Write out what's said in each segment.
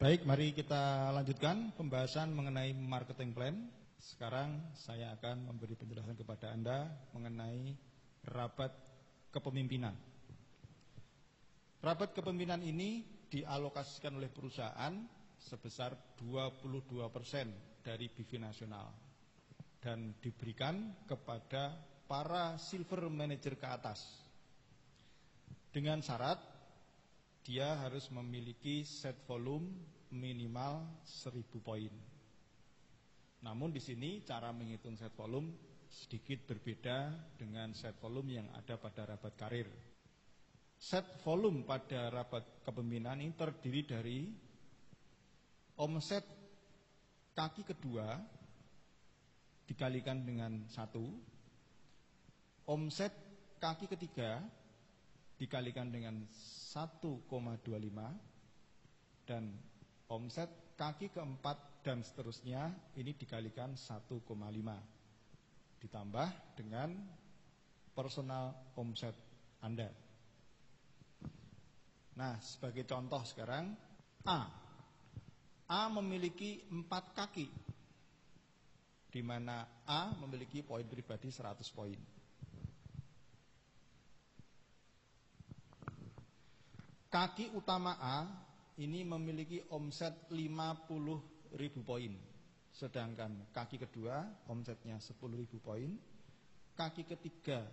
Baik, mari kita lanjutkan pembahasan mengenai marketing plan. Sekarang saya akan memberi penjelasan kepada Anda mengenai rapat kepemimpinan. Rapat kepemimpinan ini dialokasikan oleh perusahaan sebesar 22% dari BV nasional dan diberikan kepada para silver manager ke atas dengan syarat dia harus memiliki set volume minimal 1000 poin. Namun di sini cara menghitung set volume sedikit berbeda dengan set volume yang ada pada rapat karir. Set volume pada rapat kepemimpinan ini terdiri dari omset kaki kedua dikalikan dengan 1, omset kaki ketiga dikalikan dengan 1,25, dan omset kaki keempat dan seterusnya ini dikalikan 1,5 ditambah dengan personal omset Anda. Nah, sebagai contoh sekarang A memiliki 4 kaki, di mana A memiliki poin pribadi 100 poin. Kaki utama A ini memiliki omset 50.000 poin, sedangkan kaki kedua omsetnya 10.000 poin, kaki ketiga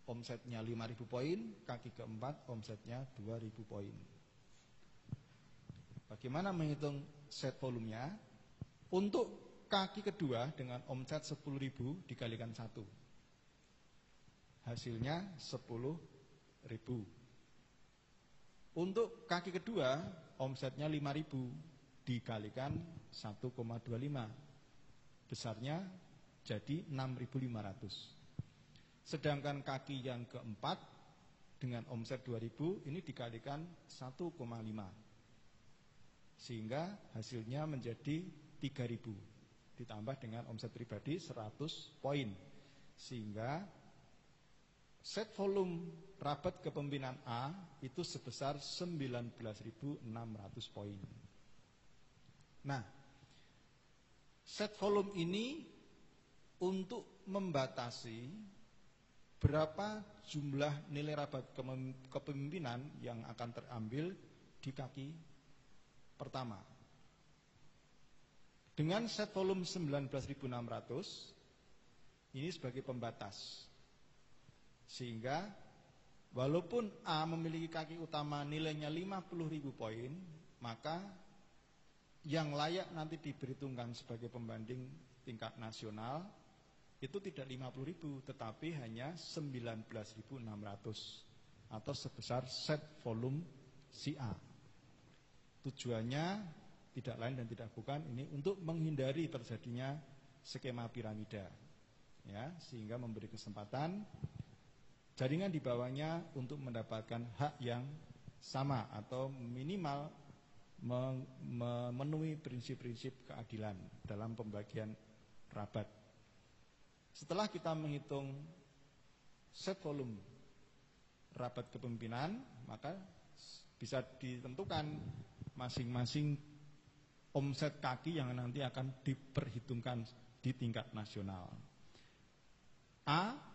omsetnya 5.000 poin, kaki keempat omsetnya 2.000 poin. Bagaimana menghitung set volumenya? Untuk kaki kedua dengan omset 10.000 dikalikan 1, hasilnya 10.000. Untuk kaki kedua omsetnya 5.000 dikalikan 1,25, besarnya jadi 6.500. Sedangkan kaki yang keempat dengan omset 2.000 ini dikalikan 1,5, sehingga hasilnya menjadi 3.000 ditambah dengan omset pribadi 100 poin, sehingga set volume rapat kepemimpinan A itu sebesar 19.600 poin. Nah, set volume ini untuk membatasi berapa jumlah nilai rapat kepemimpinan yang akan terambil di kaki pertama. Dengan set volume 19.600 ini sebagai pembatas, sehingga walaupun A memiliki kaki utama nilainya 50.000 poin, maka yang layak nanti diperhitungkan sebagai pembanding tingkat nasional itu tidak 50.000 tetapi hanya 19.600 atau sebesar set volume si A. Tujuannya tidak lain dan tidak bukan ini untuk menghindari terjadinya skema piramida, ya, sehingga memberi kesempatan jaringan di bawahnya untuk mendapatkan hak yang sama atau minimal memenuhi prinsip-prinsip keadilan dalam pembagian rabat. Setelah kita menghitung set volume rapat kepemimpinan, maka bisa ditentukan masing-masing omset kaki yang nanti akan diperhitungkan di tingkat nasional. A,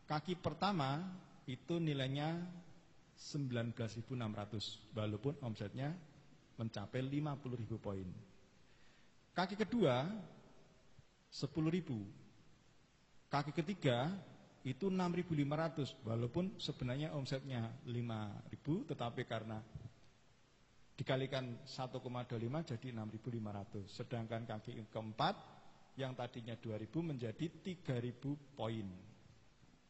kaki pertama itu nilainya 19.600 walaupun omsetnya mencapai 50.000 poin. Kaki kedua 10.000. Kaki ketiga itu 6.500 walaupun sebenarnya omsetnya 5.000 tetapi karena dikalikan 1,25 jadi 6.500. Sedangkan kaki keempat yang tadinya 2.000 menjadi 3.000 poin.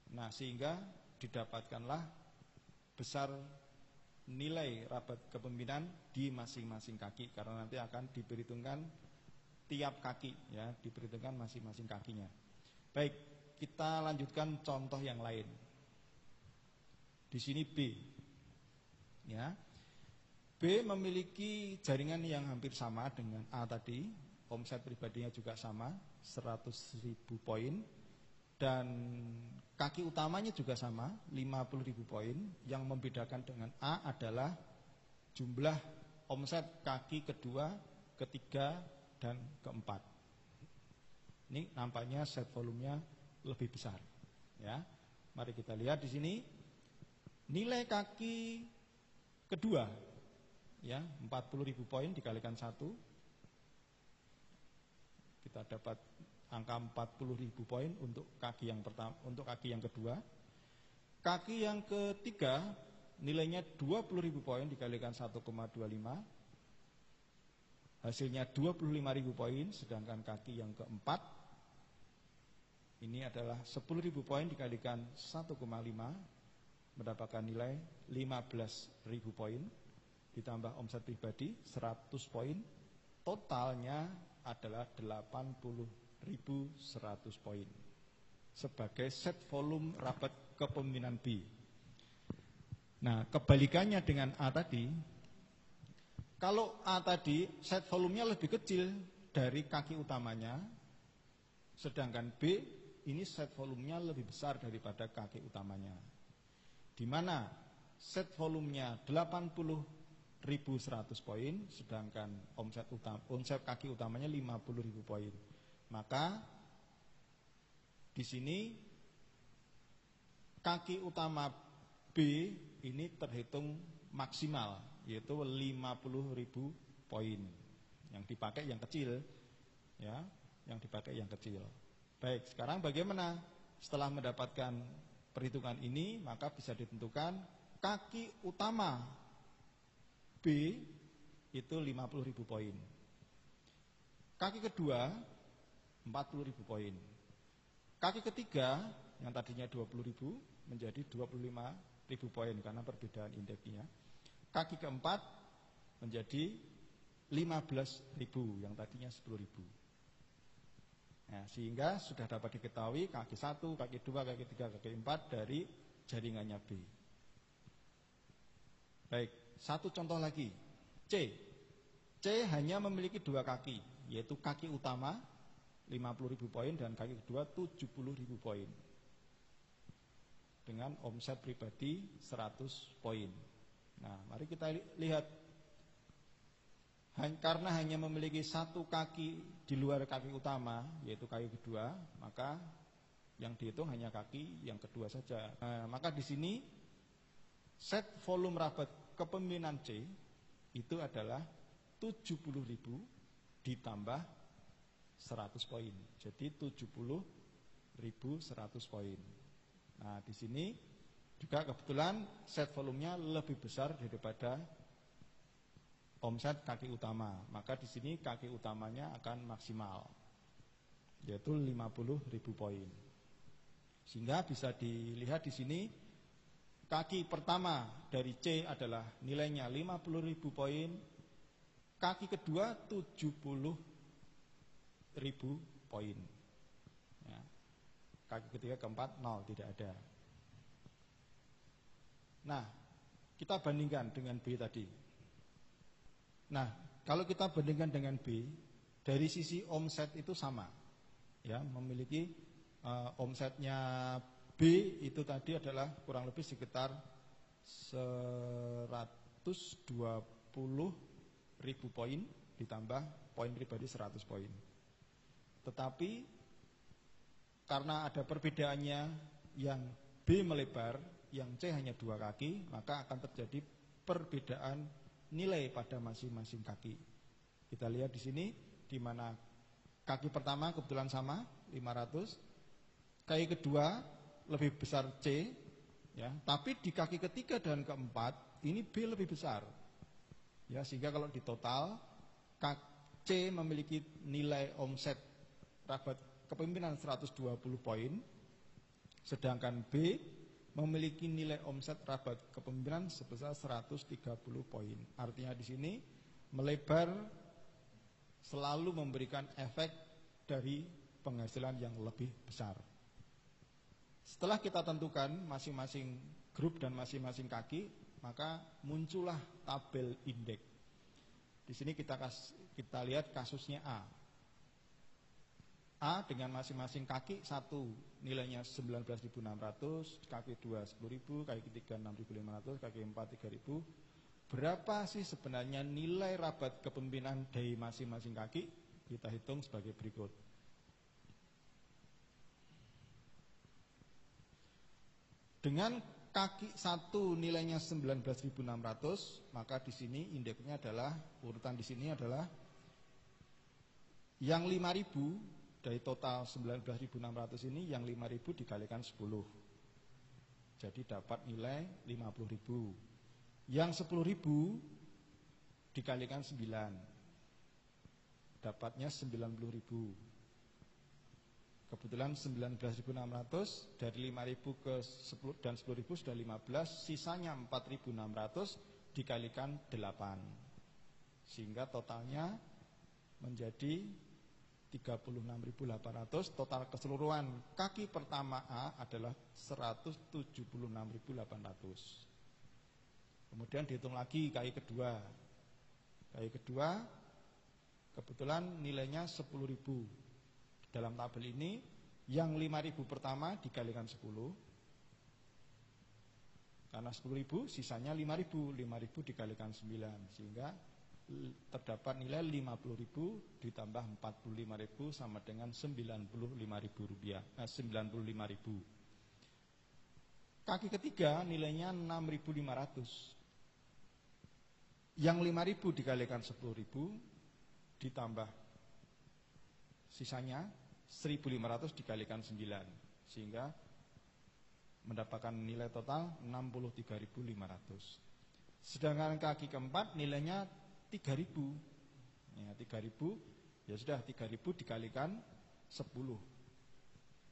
Nah, sehingga didapatkanlah besar nilai rapat kepemimpinan di masing-masing kaki karena nanti akan diperhitungkan tiap kaki, ya, diperhitungkan masing-masing kakinya. Baik, kita lanjutkan contoh yang lain. Di sini B, ya. B memiliki jaringan yang hampir sama dengan A tadi, omset pribadinya juga sama, 100.000 poin, dan kaki utamanya juga sama, 50.000 poin. Yang membedakan dengan A adalah jumlah omset kaki kedua, ketiga, dan keempat. Ini nampaknya set volumenya lebih besar. Ya, mari kita lihat di sini nilai kaki kedua, ya 40.000 poin dikalikan 1, kita dapat angka 40.000 poin untuk kaki yang pertama, untuk kaki yang kedua. Kaki yang ketiga nilainya 20.000 poin dikalikan 1,25, hasilnya 25.000 poin. Sedangkan kaki yang keempat ini adalah 10.000 poin dikalikan 1,5, mendapatkan nilai 15.000 poin, ditambah omset pribadi 100 poin, totalnya adalah 80.100 poin sebagai set volume rapat kepemimpinan B. Nah, kebalikannya dengan A tadi, kalau A tadi set volumenya lebih kecil dari kaki utamanya, sedangkan B ini set volumenya lebih besar daripada kaki utamanya, di mana set volumenya 80.100 poin, sedangkan omset kaki utamanya 50.000 poin. Maka di sini kaki utama B ini terhitung maksimal, yaitu 50.000 poin. Yang dipakai yang kecil, ya, yang dipakai yang kecil. Baik, sekarang bagaimana? Setelah mendapatkan perhitungan ini, maka bisa ditentukan kaki utama B itu 50.000 poin. Kaki kedua 40.000 poin. Kaki ketiga yang tadinya 20.000 menjadi 25.000 poin karena perbedaan indeksnya. Kaki keempat menjadi 15.000 yang tadinya 10.000. Nah, sehingga sudah dapat diketahui kaki 1, kaki 2, kaki 3, kaki 4 dari jaringannya B. Baik, satu contoh lagi. C hanya memiliki 2 kaki, yaitu kaki utama 50.000 poin dan kaki kedua 70.000 poin dengan omset pribadi 100 poin. Nah, mari kita lihat. Karena hanya memiliki 1 kaki di luar kaki utama, yaitu kaki kedua, maka yang dihitung hanya kaki yang kedua saja. Nah, maka di sini set volume rabat kepemimpinan C itu adalah 70.000 ditambah 100 poin. Jadi 70.100 poin. Nah, di sini juga kebetulan set volumenya lebih besar daripada omset kaki utama. Maka di sini kaki utamanya akan maksimal, yaitu 50.000 poin. Sehingga bisa dilihat di sini kaki pertama dari C adalah nilainya 50.000 poin, kaki kedua 70.000 poin. Ya. Kaki ketiga keempat 0, tidak ada. Nah, kita bandingkan dengan B tadi. Nah, kalau kita bandingkan dengan B, dari sisi omset itu sama, ya, memiliki omsetnya B itu tadi adalah kurang lebih sekitar 120.000 poin ditambah poin pribadi 100 poin. Tetapi karena ada perbedaannya, yang B melebar, yang C hanya 2 kaki, maka akan terjadi perbedaan nilai pada masing-masing kaki. Kita lihat di sini, di mana kaki pertama kebetulan sama 500, kaki kedua lebih besar C, ya, tapi di kaki ketiga dan keempat ini B lebih besar, ya, sehingga kalau di total C memiliki nilai omset rabat kepemimpinan 120 poin, sedangkan B memiliki nilai omset rabat kepemimpinan sebesar 130 poin. Artinya di sini melebar selalu memberikan efek dari penghasilan yang lebih besar. Setelah kita tentukan masing-masing grup dan masing-masing kaki, maka muncullah tabel indeks. Di sini kita lihat kasusnya A. A dengan masing-masing kaki, 1 nilainya 19.600, kaki 2 10.000, kaki 3 6.500, kaki 4 3.000, Berapa sih sebenarnya nilai rabat kepemimpinan dari masing-masing kaki? Kita hitung sebagai berikut. Dengan kaki 1 nilainya 19.600, maka di sini indeksnya adalah, urutan di sini adalah yang 5.000 dari total 19.600 ini, yang 5.000 dikalikan 10. Jadi dapat nilai 50.000. Yang 10.000 dikalikan 9, dapatnya 90.000. Kebetulan 19.600 dari 5.000 ke 10 dan 10.000 sudah 15, sisanya 4.600 dikalikan 8. Sehingga totalnya menjadi 36.800. Total keseluruhan kaki pertama A adalah 176.800. Kemudian dihitung lagi kaki kedua. Kaki kedua kebetulan nilainya 10.000. Dalam tabel ini yang 5.000 pertama dikalikan 10. Karena 10.000 sisanya 5.000. 5.000 dikalikan 9 sehingga terdapat nilai 50.000 ditambah 45.000 sama dengan 95.000 rupiah. 95.000. Kaki ketiga nilainya 6.500. Yang 5.000 dikalikan 10.000 ditambah sisanya 1.500 dikalikan 9 sehingga mendapatkan nilai total 63.500. Sedangkan kaki keempat nilainya 3.000. Ya, 3.000 ya sudah 3.000 dikalikan 10.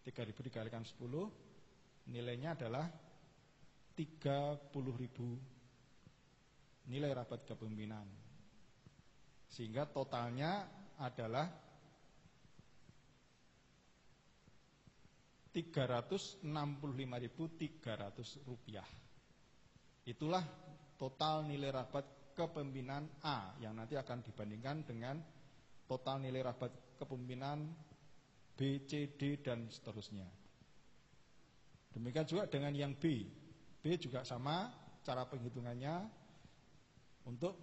3.000 dikalikan 10 nilainya adalah 30.000 nilai rabat kepemimpinan. Sehingga totalnya adalah 365.300 rupiah. Itulah total nilai rabat kepemimpinan A yang nanti akan dibandingkan dengan total nilai rabat kepemimpinan B, C, D dan seterusnya. Demikian juga dengan yang B. B juga sama cara penghitungannya. Untuk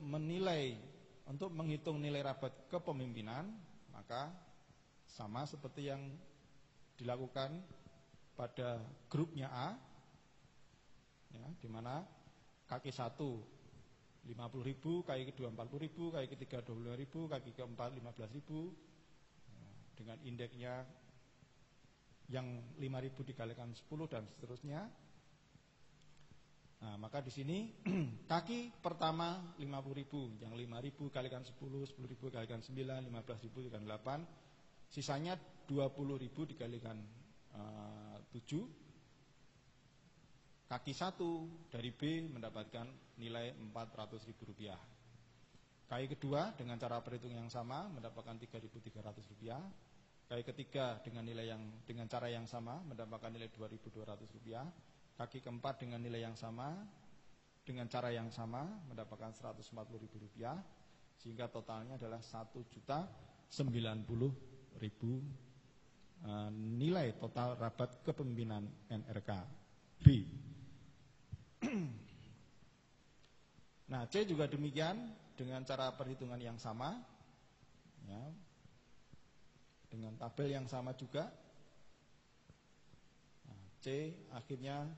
menghitung nilai rabat kepemimpinan, maka sama seperti yang dilakukan pada grupnya A, ya, di mana kaki 1 50.000, kaki kedua 40.000, kaki ketiga 25.000, kaki keempat 15.000, dengan indeksnya yang 5.000 dikalikan 10 dan seterusnya. Nah, maka di sini kaki pertama 50.000, yang 5.000 kalikan 10, 10.000 kalikan 9, 15.000 dikalikan 8, sisanya 20.000 dikalikan 7. Kaki 1 dari B mendapatkan nilai 400.000 rupiah. Kaki kedua dengan cara perhitung yang sama mendapatkan 3.300 rupiah. Kaki ketiga dengan cara yang sama mendapatkan nilai 2.200 rupiah. Kaki keempat dengan nilai yang sama, dengan cara yang sama mendapatkan 140.000 rupiah, sehingga totalnya adalah 1.090.000 nilai total rabat kepemimpinan NRK B. Nah, C juga demikian dengan cara perhitungan yang sama, ya, dengan tabel yang sama juga. Nah, C akhirnya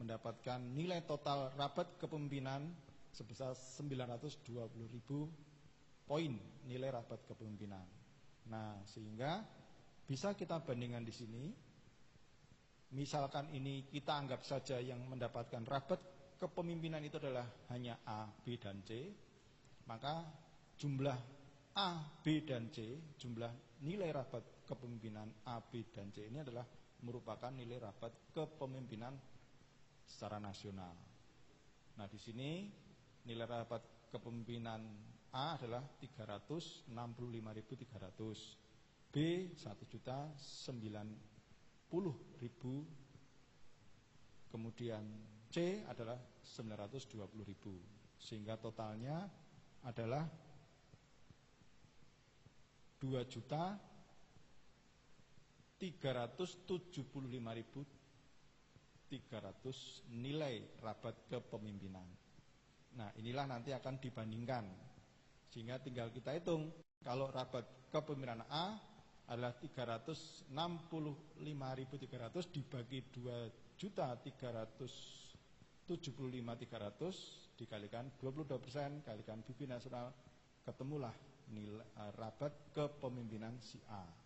mendapatkan nilai total rabat kepemimpinan sebesar 920.000 poin nilai rabat kepemimpinan. Nah, sehingga bisa kita bandingkan di sini. Misalkan ini kita anggap saja yang mendapatkan rabat kepemimpinan itu adalah hanya A, B, dan C, maka jumlah A, B, dan C, jumlah nilai rabat kepemimpinan A, B, dan C ini adalah merupakan nilai rabat kepemimpinan secara nasional. Nah, di sini nilai rabat kepemimpinan A adalah 365.300, B 1.090.000, kemudian C adalah 920.000, sehingga totalnya adalah 2.375.300 nilai rabat kepemimpinan. Nah, inilah nanti akan dibandingkan. Sehingga tinggal kita hitung, kalau rabat kepemimpinan A adalah 365.300 dibagi 2.375.300 dikalikan 22% kalikan PIB nasional, ketemulah nilai rabat kepemimpinan si A.